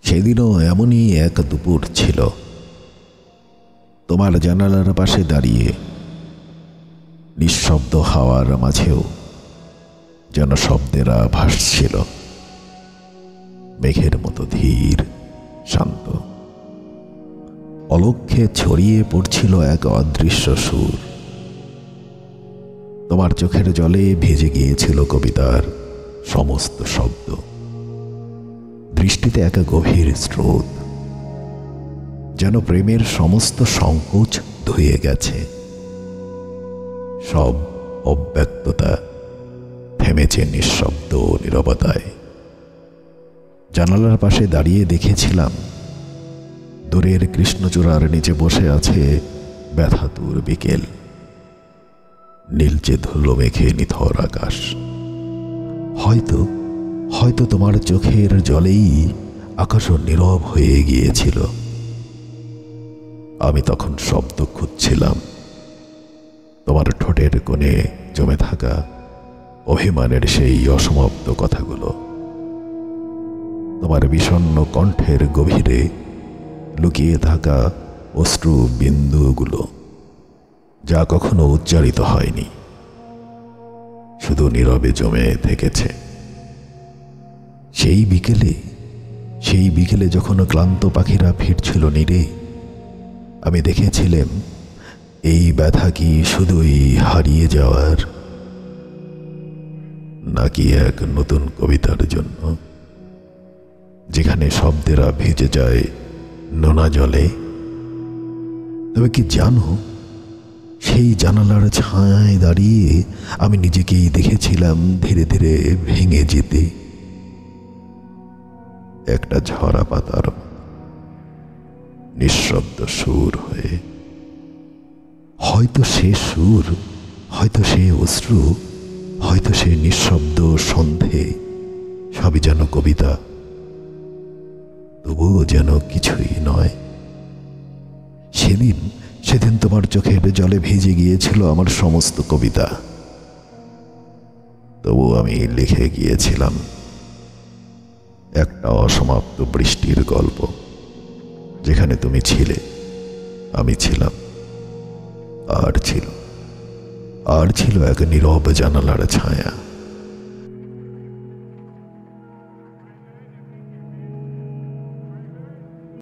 সেদিনও এমনই এক দুপুর ছিল। তোমার জানালার পাশে দাঁড়িয়ে নিঃশব্দ হাওয়ার মাঝেও যেন শব্দের আভাস ছিল, মেঘের মতো ধীর শান্ত। অলক্ষ্যে ছড়িয়ে পড়ছিল এক অদৃশ্য সুর। তোমার চোখের জলে ভেজে গিয়েছিল কবিতার সমস্ত শব্দ। দৃষ্টিতে এক গভীর স্রোত, যেন প্রেমের সমস্ত সংকোচ ধুয়ে গেছে। সব অব্যক্ততা থেমেছে নিঃশব্দ নীরবতায়। জানালার পাশে দাঁড়িয়ে দেখেছিলাম দূরের কৃষ্ণচূড়ার নিচে বসে আছে ব্যথাতুর বিকেল, নীলচে ধুলো মেঘে নিথর আকাশ। হয়তো তোমার চোখের জলেই আকাশও নীরব হয়ে গিয়েছিল। আমি তখন শব্দ খুঁজছিলাম, তোমার ঠোঁটের কোণে জমে থাকা অভিমানের সেই অসমাপ্ত কথাগুলো, তোমার বিষণ্ণ কণ্ঠের গভীরে লুকিয়ে থাকা অশ্রু বিন্দুগুলো, যা কখনো উচ্চারিত হয়নি, শুধু নীরবে জমে থেকেছে। সেই বিকেলে যখন ক্লান্ত পাখিরা ফিরছিল নীড়ে, আমি দেখেছিলাম এই ব্যথা কি শুধুই হারিয়ে যাওয়ার, নাকি এক নতুন কবিতার জন্য, যেখানে শব্দেরা ভেজে যায় নোনা জলে। তবে কি জানো, সেই জানালার ছায়ায় দাঁড়িয়ে আমি নিজেকেই দেখেছিলাম ধীরে ধীরে ভেঙে যেতে, একটা ঝরা পাতার নিঃশব্দ সুর হয়ে। হয়তো সে সুর, হয়তো সে অশ্রু, হয়তো সে নিঃশব্দ সন্ধে, সবই যেন কবিতা, তবুও যেন কিছুই নয়। সেদিন তোমার চোখের জলে ভিজে গিয়েছিল আমার সমস্ত কবিতা। তবু আমি লিখে গিয়েছিলাম একটা অসমাপ্ত বৃষ্টির গল্প, যেখানে তুমি ছিলে, আমি ছিলাম, আর ছিল এক নীরব জানালার ছায়া।